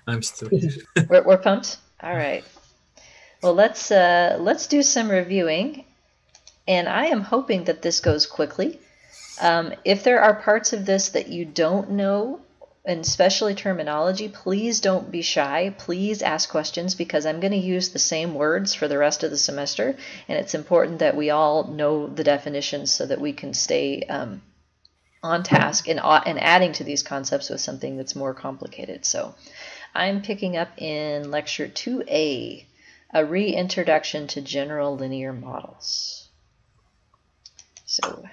I'm still here. We're pumped? All right. Well, let's do some reviewing, and I am hoping that this goes quickly. If there are parts of this that you don't know, and especially terminology, please don't be shy. Please ask questions, because I'm going to use the same words for the rest of the semester, and it's important that we all know the definitions so that we can stay on task and adding to these concepts with something that's more complicated. So I'm picking up in lecture 2A, a reintroduction to general linear models. So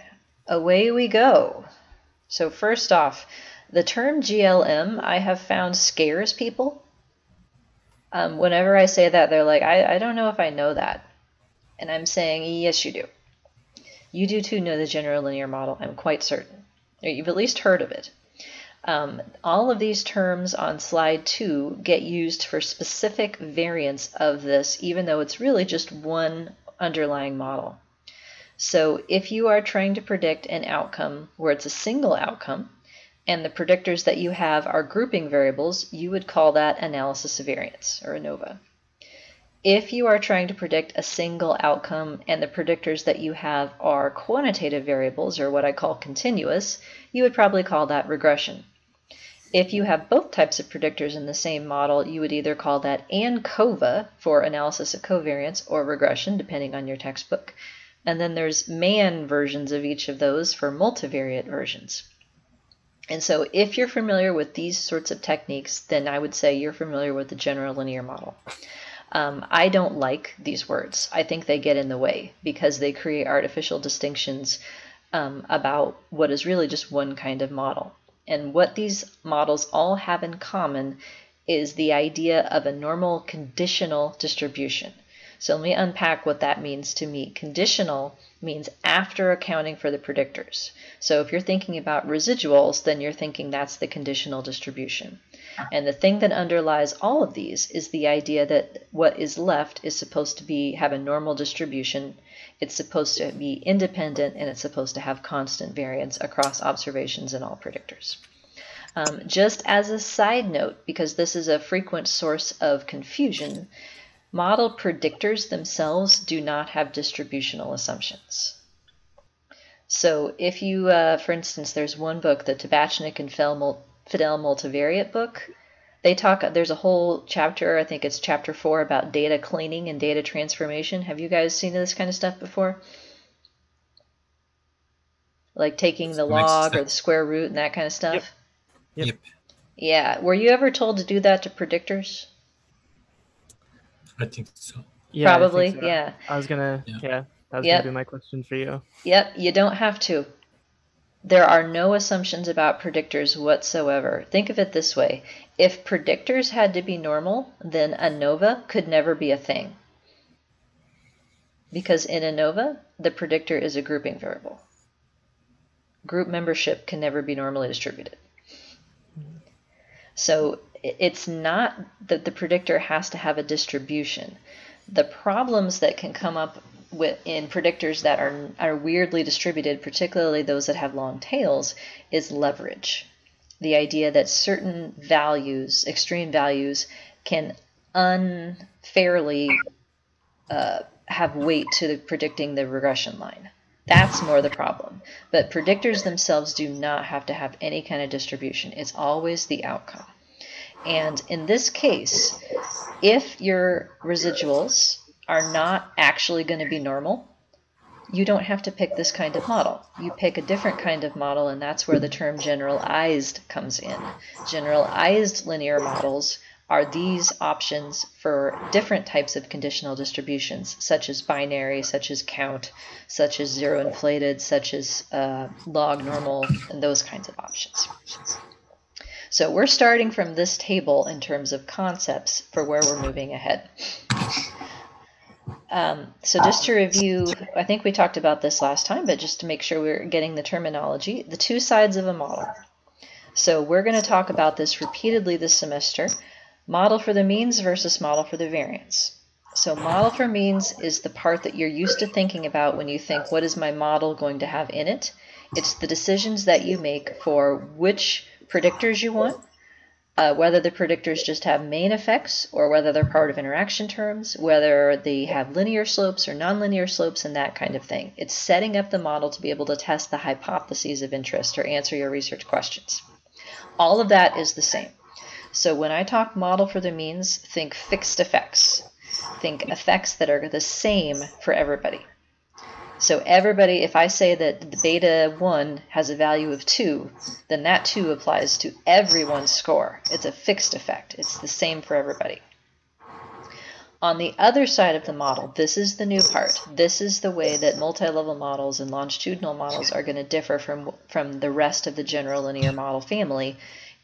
away we go. So first off, the term GLM I have found scares people. Whenever I say that, they're like, I don't know if I know that. And I'm saying, yes, you do. You do too know the general linear model, I'm quite certain. Or you've at least heard of it. All of these terms on slide 2 get used for specific variants of this, even though it's really just one underlying model. So if you are trying to predict an outcome where it's a single outcome, and the predictors that you have are grouping variables, you would call that analysis of variance, or ANOVA. If you are trying to predict a single outcome and the predictors that you have are quantitative variables, or what I call continuous, you would probably call that regression. If you have both types of predictors in the same model, you would either call that ANOVA for analysis of covariance, or regression, depending on your textbook. And then there's MAN versions of each of those for multivariate versions. And so if you're familiar with these sorts of techniques, then I would say you're familiar with the general linear model. I don't like these words. I think they get in the way because they create artificial distinctions about what is really just one kind of model. And what these models all have in common is the idea of a normal conditional distribution. So let me unpack what that means to me. Conditional means after accounting for the predictors. So if you're thinking about residuals, then you're thinking that's the conditional distribution. And the thing that underlies all of these is the idea that what is left is supposed to have a normal distribution. It's supposed to be independent, and it's supposed to have constant variance across observations and all predictors. Just as a side note, because this is a frequent source of confusion, model predictors themselves do not have distributional assumptions. So if you, for instance, there's one book, the Tabachnik and Fidel multivariate book. There's a whole chapter, I think it's chapter 4, about data cleaning and data transformation. Have you guys seen this kind of stuff before? Like taking the log or the square root and that kind of stuff? Yep. Yeah. Were you ever told to do that to predictors? I think so. Yeah, Probably, I think so. yeah. I was gonna, Yeah. that was gonna be my question for you. Yep, you don't have to. There are no assumptions about predictors whatsoever. Think of it this way. If predictors had to be normal, then ANOVA could never be a thing. Because in ANOVA, the predictor is a grouping variable. Group membership can never be normally distributed. So it's not that the predictor has to have a distribution. The problems that can come up in predictors that are weirdly distributed, particularly those that have long tails, is leverage. The idea that certain values, extreme values, can unfairly have weight to predicting the regression line. That's more the problem. But predictors themselves do not have to have any kind of distribution. It's always the outcome. And in this case, if your residuals are not actually going to be normal, you don't have to pick this kind of model. You pick a different kind of model, and that's where the term generalized comes in. Generalized linear models are these options for different types of conditional distributions, such as binary, such as count, such as zero inflated, such as log normal, and those kinds of options. So we're starting from this table in terms of concepts for where we're moving ahead. So just to review, I think we talked about this last time, but just to make sure we're getting the terminology, the two sides of a model. So we're going to talk about this repeatedly this semester. Model for the means versus model for the variance. So model for means is the part that you're used to thinking about when you think, what is my model going to have in it? It's the decisions that you make for which predictors you want, whether the predictors just have main effects or whether they're part of interaction terms, whether they have linear slopes or nonlinear slopes, and that kind of thing. It's setting up the model to be able to test the hypotheses of interest or answer your research questions. All of that is the same. So when I talk model for the means, think fixed effects. Think effects that are the same for everybody. So everybody, if I say that the beta 1 has a value of 2, then that 2 applies to everyone's score. It's a fixed effect. It's the same for everybody. On the other side of the model, this is the new part. This is the way that multi-level models and longitudinal models are going to differ from the rest of the general linear model family,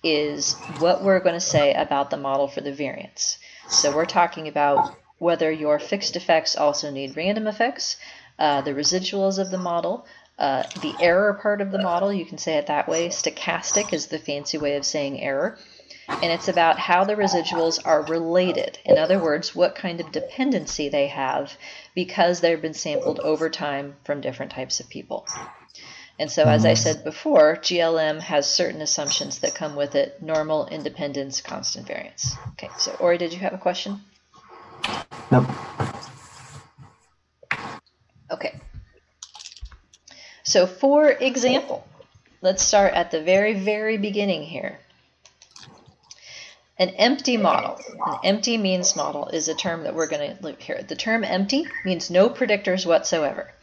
is what we're going to say about the model for the variance. So we're talking about whether your fixed effects also need random effects, the residuals of the model, the error part of the model, you can say it that way. Stochastic is the fancy way of saying error. And it's about how the residuals are related. In other words, what kind of dependency they have because they've been sampled over time from different types of people. And so, as I said before, GLM has certain assumptions that come with it: normal, independence, constant variance. Okay, so Ori, did you have a question? Nope. Okay. So for example, let's start at the very, very beginning here. An empty model, an empty means model, is a term that we're going to look here. The term empty means no predictors whatsoever.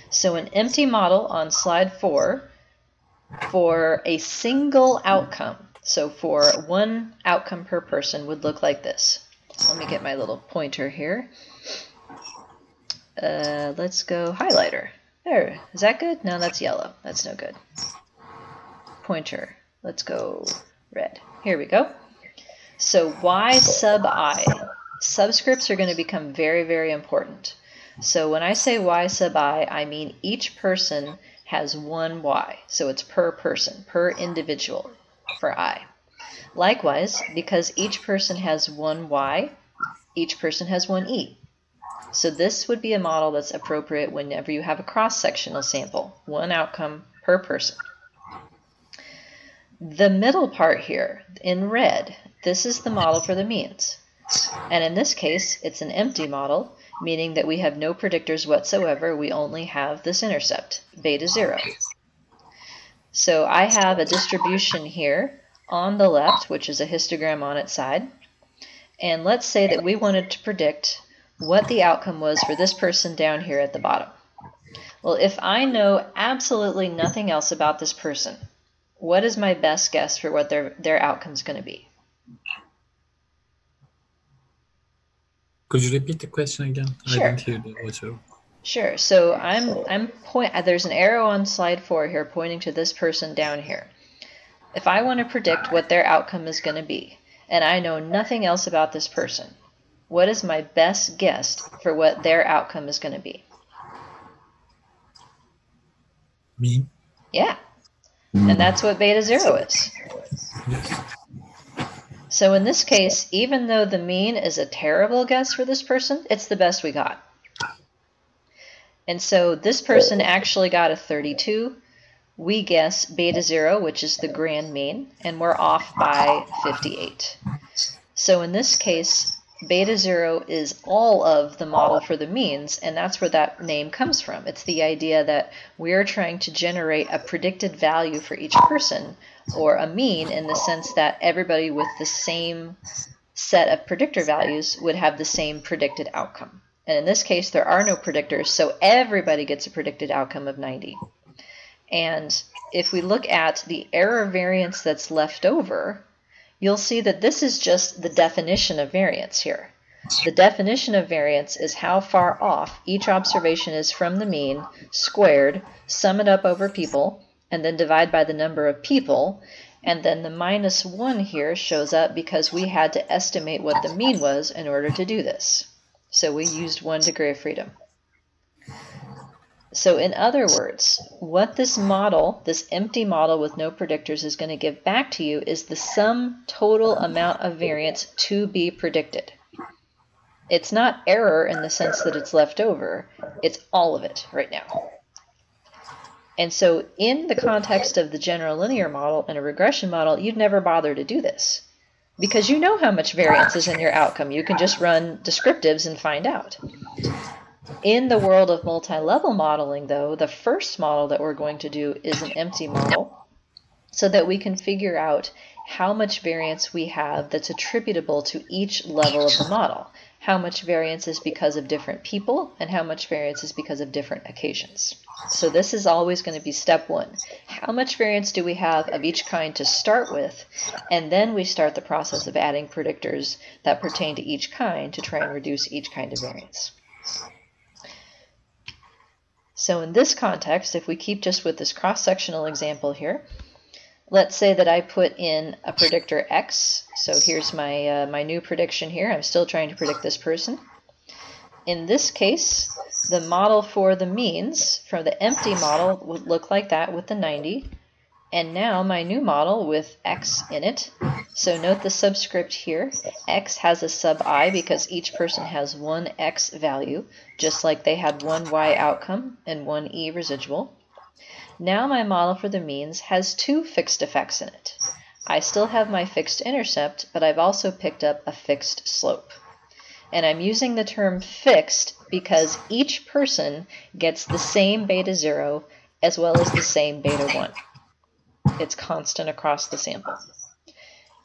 So an empty model on slide 4 for a single outcome, so for one outcome per person, would look like this. Let me get my little pointer here. Let's go highlighter. There, is that good? No, that's yellow. That's no good. Pointer. Let's go red. Here we go. So y sub I. Subscripts are going to become very, very important. So when I say y sub I mean each person has one y. So it's per person, per individual for I. Likewise, because each person has one y, each person has one e. So this would be a model that's appropriate whenever you have a cross-sectional sample, one outcome per person. The middle part here, in red, this is the model for the means. And in this case, it's an empty model, meaning that we have no predictors whatsoever. We only have this intercept, beta 0. So I have a distribution here on the left, which is a histogram on its side. And let's say that we wanted to predict what the outcome was for this person down here at the bottom. Well, if I know absolutely nothing else about this person, what is my best guess for what their outcome is going to be? Could you repeat the question again? Sure. I didn't hear the audio. Sure. So there's an arrow on slide 4 here pointing to this person down here. If I want to predict what their outcome is going to be, and I know nothing else about this person, what is my best guess for what their outcome is going to be? Mean? Yeah. And that's what beta 0 is. Yes. So in this case, even though the mean is a terrible guess for this person, it's the best we got. And so this person actually got a 32. We guess beta 0, which is the grand mean, and we're off by 58. So in this case, beta 0 is all of the model for the means, and that's where that name comes from. It's the idea that we're trying to generate a predicted value for each person, or a mean in the sense that everybody with the same set of predictor values would have the same predicted outcome. And in this case, there are no predictors, so everybody gets a predicted outcome of 90. And if we look at the error variance that's left over, you'll see that this is just the definition of variance here. The definition of variance is how far off each observation is from the mean, squared, sum it up over people, and then divide by the number of people, and then the -1 here shows up because we had to estimate what the mean was in order to do this. So we used 1 degree of freedom. So in other words, what this model, this empty model with no predictors, is going to give back to you is the sum total amount of variance to be predicted. It's not error in the sense that it's left over. It's all of it right now. And so in the context of the general linear model and a regression model, you'd never bother to do this. because you know how much variance is in your outcome. You can just run descriptives and find out. In the world of multi-level modeling, though, the first model that we're going to do is an empty model so that we can figure out how much variance we have that's attributable to each level of the model. How much variance is because of different people and how much variance is because of different occasions. So this is always going to be step one. How much variance do we have of each kind to start with? And then we start the process of adding predictors that pertain to each kind to try and reduce each kind of variance. So in this context, if we keep just with this cross-sectional example here, let's say that I put in a predictor X. So here's my, my new prediction here. I'm still trying to predict this person. In this case, the model for the means from the empty model would look like that with the 90. And now my new model with X in it. So note the subscript here. X has a sub I because each person has one X value, just like they had one Y outcome and one E residual. Now my model for the means has two fixed effects in it. I still have my fixed intercept, but I've also picked up a fixed slope. And I'm using the term fixed because each person gets the same beta 0 as well as the same beta 1. It's constant across the sample.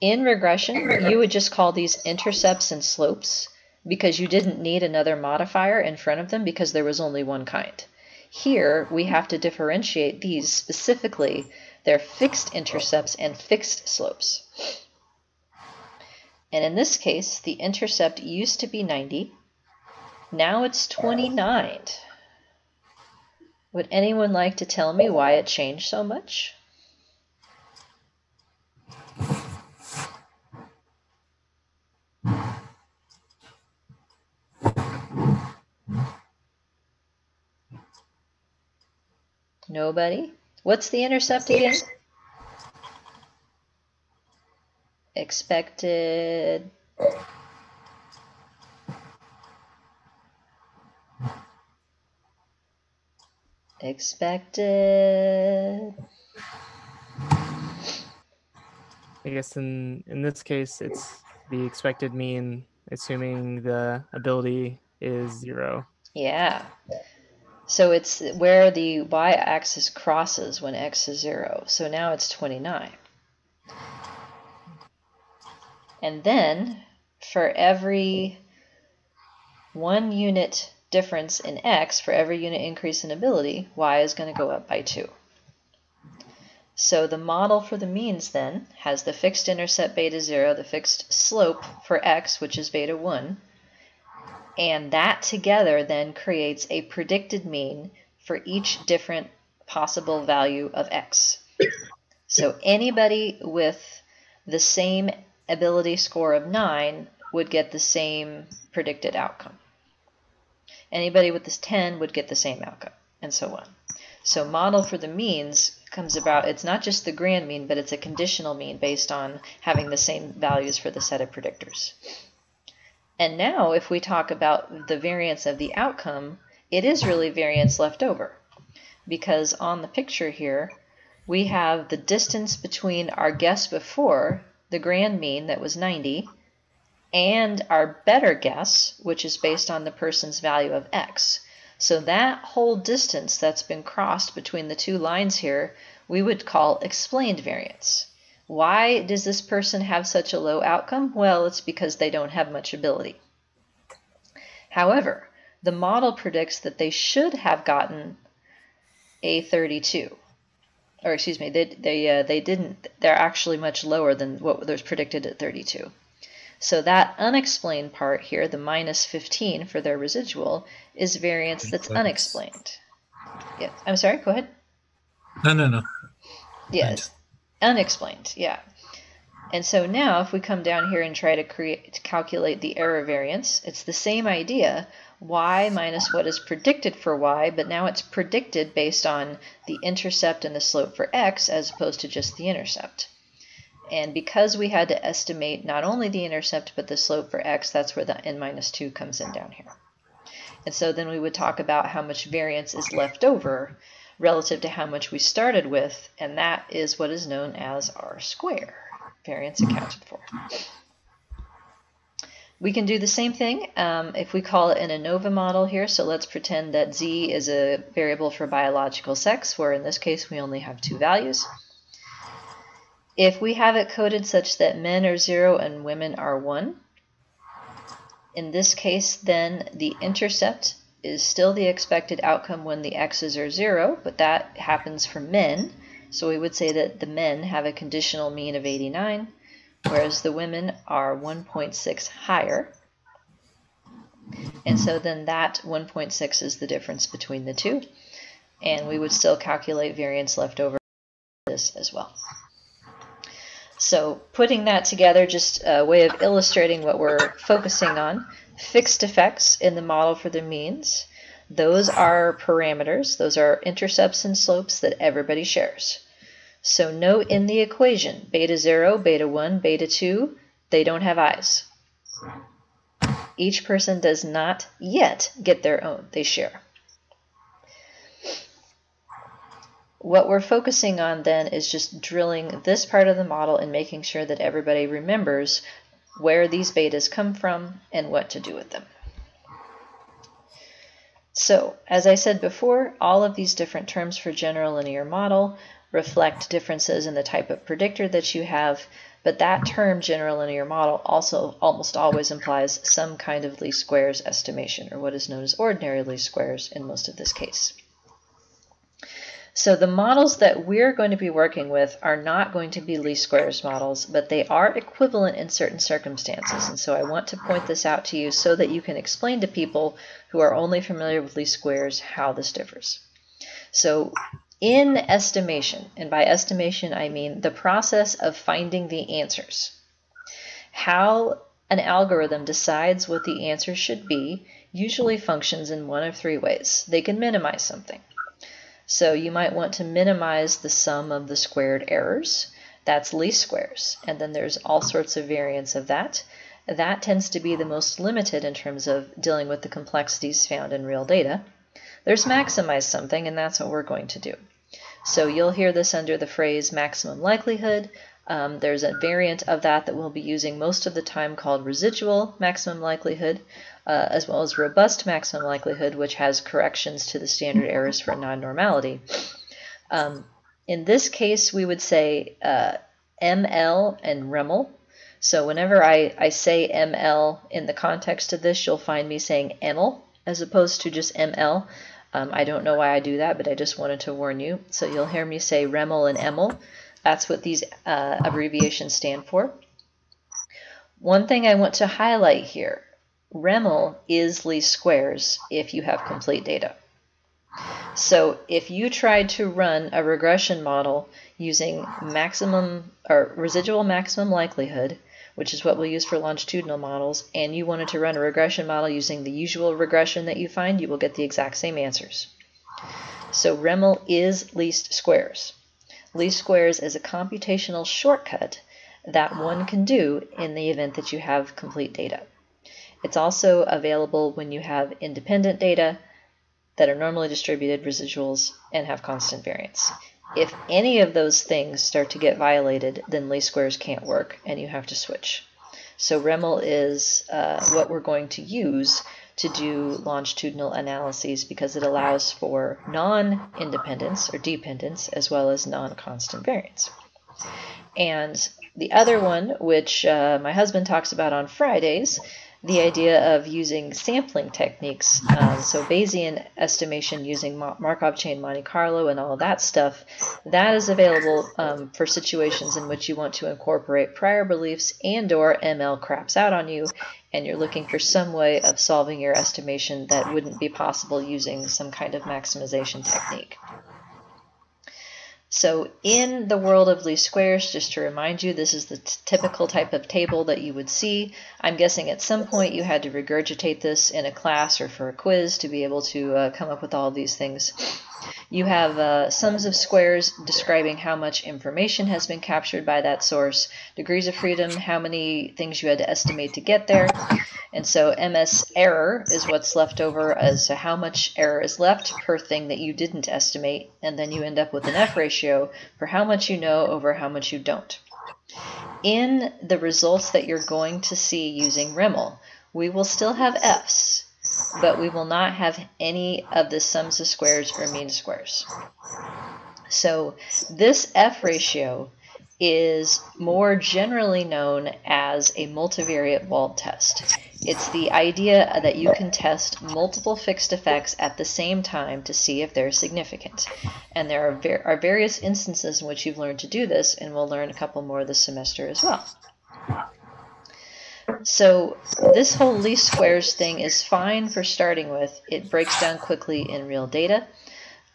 In regression, you would just call these intercepts and slopes because you didn't need another modifier in front of them because there was only one kind. Here, we have to differentiate these specifically. They're fixed intercepts and fixed slopes. And in this case, the intercept used to be 90. Now it's 29. Would anyone like to tell me why it changed so much? Nobody? What's the intercept again? Expected. Expected. I guess in this case, it's the expected mean, assuming the ability is 0. Yeah. So it's where the y-axis crosses when x is 0. So now it's 29. And then for every 1 unit difference in x, for every unit increase in ability, y is going to go up by 2. So the model for the means then has the fixed intercept beta 0, the fixed slope for x, which is beta 1, and that together then creates a predicted mean for each different possible value of x. So anybody with the same ability score of 9 would get the same predicted outcome. Anybody with this 10 would get the same outcome, and so on. So model for the means comes about, it's not just the grand mean, but it's a conditional mean based on having the same values for the set of predictors. And now if we talk about the variance of the outcome, it is really variance left over. Because on the picture here, we have the distance between our guess before, the grand mean that was 90, and our better guess, which is based on the person's value of x. So that whole distance that's been crossed between the two lines here, we would call explained variance. Why does this person have such a low outcome? Well, it's because they don't have much ability. However, the model predicts that they should have gotten a 32. Or excuse me, they didn't. They're actually much lower than what was predicted at 32. So that unexplained part here, the minus 15 for their residual, is variance that's unexplained. Yeah, I'm sorry, go ahead. No. Yes, unexplained, yeah. And so now if we come down here and try to calculate the error variance, it's the same idea, y minus what is predicted for y, but now it's predicted based on the intercept and the slope for x as opposed to just the intercept. And because we had to estimate not only the intercept but the slope for x, that's where the n minus 2 comes in down here. And so then we would talk about how much variance is left over relative to how much we started with, and that is what is known as R square, variance accounted for. We can do the same thing if we call it an ANOVA model here. So let's pretend that Z is a variable for biological sex, where in this case we only have 2 values. If we have it coded such that men are 0 and women are 1, in this case then the intercept is still the expected outcome when the x's are 0, but that happens for men. So we would say that the men have a conditional mean of 89, whereas the women are 1.6 higher. And so then that 1.6 is the difference between the two. And we would still calculate variance left over this as well. So putting that together, just a way of illustrating what we're focusing on, fixed effects in the model for the means. Those are parameters. Those are intercepts and slopes that everybody shares. So note in the equation, beta 0, beta 1, beta 2, they don't have eyes. Each person does not yet get their own. They share. What we're focusing on then is just drilling this part of the model and making sure that everybody remembers where these betas come from and what to do with them. So, as I said before, all of these different terms for general linear model reflect differences in the type of predictor that you have, but that term general linear model also almost always implies some kind of least squares estimation, or what is known as ordinary least squares in most of this case. So the models that we're going to be working with are not going to be least squares models, but they are equivalent in certain circumstances. And so I want to point this out to you so that you can explain to people who are only familiar with least squares how this differs. So in estimation, and by estimation I mean the process of finding the answers, how an algorithm decides what the answer should be usually functions in one of 3 ways. They can minimize something. So you might want to minimize the sum of the squared errors. That's least squares. And then there's all sorts of variants of that. That tends to be the most limited in terms of dealing with the complexities found in real data. There's maximize something, and that's what we're going to do. So you'll hear this under the phrase maximum likelihood. There's a variant of that we'll be using most of the time called residual maximum likelihood, as well as robust maximum likelihood, which has corrections to the standard errors for non-normality. In this case, we would say ML and REML. So whenever I say ML in the context of this, you'll find me saying ML as opposed to just ML. I don't know why I do that, but I just wanted to warn you. So you'll hear me say REML and ML. That's what these abbreviations stand for. One thing I want to highlight here, REML is least squares if you have complete data. So if you tried to run a regression model using maximum or residual maximum likelihood, which is what we'll use for longitudinal models, and you wanted to run a regression model using the usual regression that you find, you will get the exact same answers. So REML is least squares. Least squares is a computational shortcut that one can do in the event that you have complete data. It's also available when you have independent data that are normally distributed residuals and have constant variance. If any of those things start to get violated, then least squares can't work and you have to switch. So REML is what we're going to use to do longitudinal analyses because it allows for non-independence or dependence as well as non-constant variance. And the other one, which my husband talks about on Fridays, the idea of using sampling techniques, so Bayesian estimation using Markov chain Monte Carlo and all of that stuff, that is available for situations in which you want to incorporate prior beliefs and or ML craps out on you and you're looking for some way of solving your estimation that wouldn't be possible using some kind of maximization technique. So in the world of least squares, just to remind you, this is the typical type of table that you would see. I'm guessing at some point you had to regurgitate this in a class or for a quiz to be able to come up with all of these things. You have sums of squares describing how much information has been captured by that source, degrees of freedom, how many things you had to estimate to get there. And so MS error is what's left over as to how much error is left per thing that you didn't estimate, and then you end up with an F ratio for how much you know over how much you don't. in the results that you're going to see using REML, we will still have Fs, but we will not have any of the sums of squares or mean squares. So this F ratio is more generally known as a multivariate Wald test. It's the idea that you can test multiple fixed effects at the same time to see if they're significant. And there are various instances in which you've learned to do this, and we'll learn a couple more this semester as well. So this whole least squares thing is fine for starting with. It breaks down quickly in real data.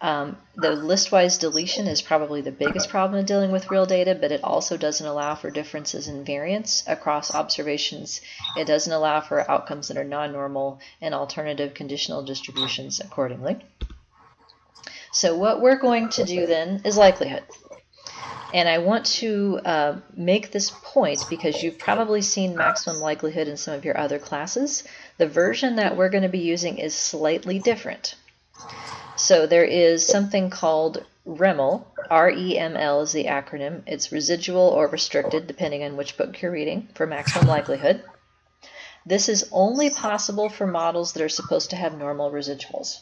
The listwise deletion is probably the biggest problem in dealing with real data, but it also doesn't allow for differences in variance across observations. It doesn't allow for outcomes that are non-normal and alternative conditional distributions accordingly. So what we're going to do then is likelihood. And I want to make this point because you've probably seen maximum likelihood in some of your other classes. The version that we're going to be using is slightly different. So there is something called REML. R-E-M-L is the acronym. It's residual or restricted, depending on which book you're reading, for maximum likelihood. This is only possible for models that are supposed to have normal residuals.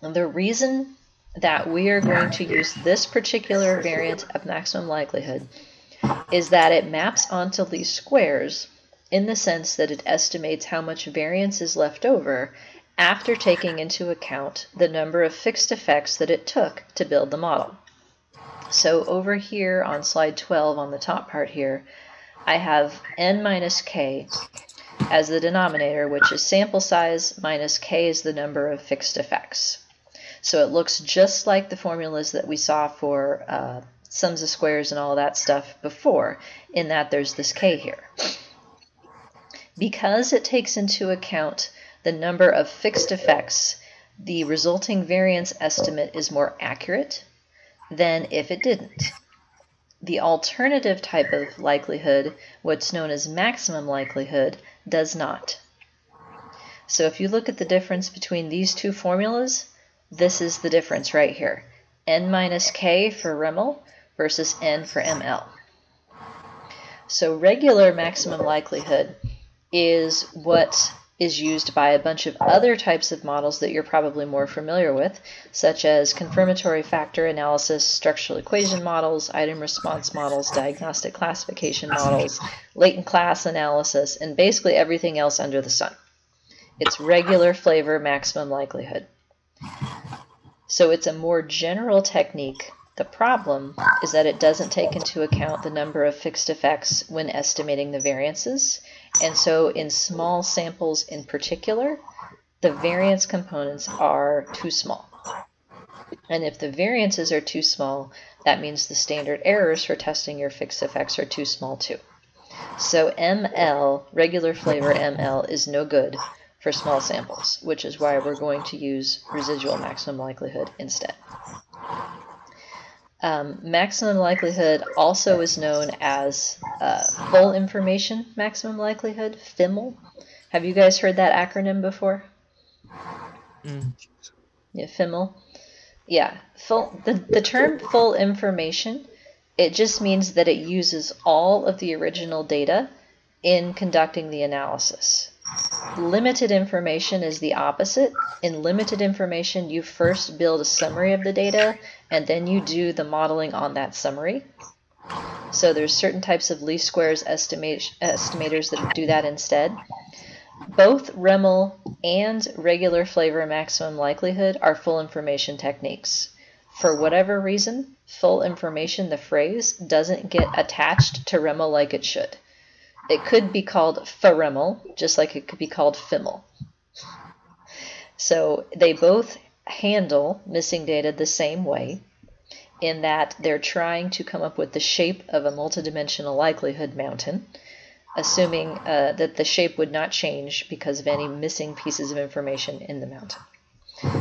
And the reason that we are going to use this particular variant of maximum likelihood is that it maps onto least squares in the sense that it estimates how much variance is left over after taking into account the number of fixed effects that it took to build the model. So over here on slide 12 on the top part here, I have n minus k as the denominator, which is sample size minus k is the number of fixed effects. So it looks just like the formulas that we saw for sums of squares and all of that stuff before, in that there's this k here. Because it takes into account the number of fixed effects, the resulting variance estimate is more accurate than if it didn't. The alternative type of likelihood, what's known as maximum likelihood, does not. So if you look at the difference between these two formulas, this is the difference right here. N minus k for REML versus n for ML. So regular maximum likelihood is what is used by a bunch of other types of models that you're probably more familiar with, such as confirmatory factor analysis, structural equation models, item response models, diagnostic classification models, latent class analysis, and basically everything else under the sun. It's regular flavor maximum likelihood. So it's a more general technique. The problem is that it doesn't take into account the number of fixed effects when estimating the variances. And so in small samples in particular, the variance components are too small. And if the variances are too small, that means the standard errors for testing your fixed effects are too small too. So ML, regular flavor ML, is no good for small samples, which is why we're going to use residual maximum likelihood instead. Maximum likelihood also is known as full information maximum likelihood, FIML. Have you guys heard that acronym before? Yeah, FIML. Yeah, the term full information, it just means that it uses all of the original data in conducting the analysis. Limited information is the opposite. In limited information, you first build a summary of the data, and then you do the modeling on that summary. So there's certain types of least squares estimators that do that instead. Both REML and regular flavor maximum likelihood are full information techniques. For whatever reason, full information, the phrase, doesn't get attached to REML like it should. It could be called FREML, just like it could be called FIML. So they both handle missing data the same way, in that they're trying to come up with the shape of a multidimensional likelihood mountain, assuming that the shape would not change because of any missing pieces of information in the mountain.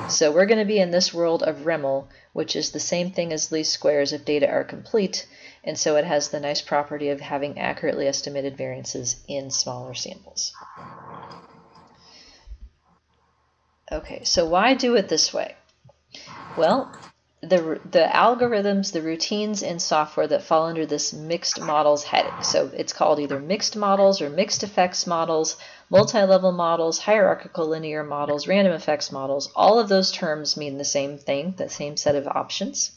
So we're going to be in this world of REML, which is the same thing as least squares if data are complete, and so it has the nice property of having accurately estimated variances in smaller samples. Okay, so why do it this way? Well, the algorithms, the routines in software that fall under this mixed models heading. So it's called either mixed models or mixed effects models, multi-level models, hierarchical linear models, random effects models. All of those terms mean the same thing, the same set of options.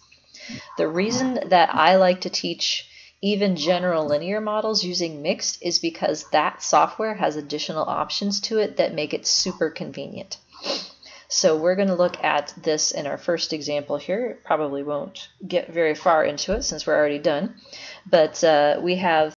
The reason that I like to teach even general linear models using mixed is because that software has additional options to it that make it super convenient. So we're going to look at this in our first example here. Probably won't get very far into it since we're already done, but we have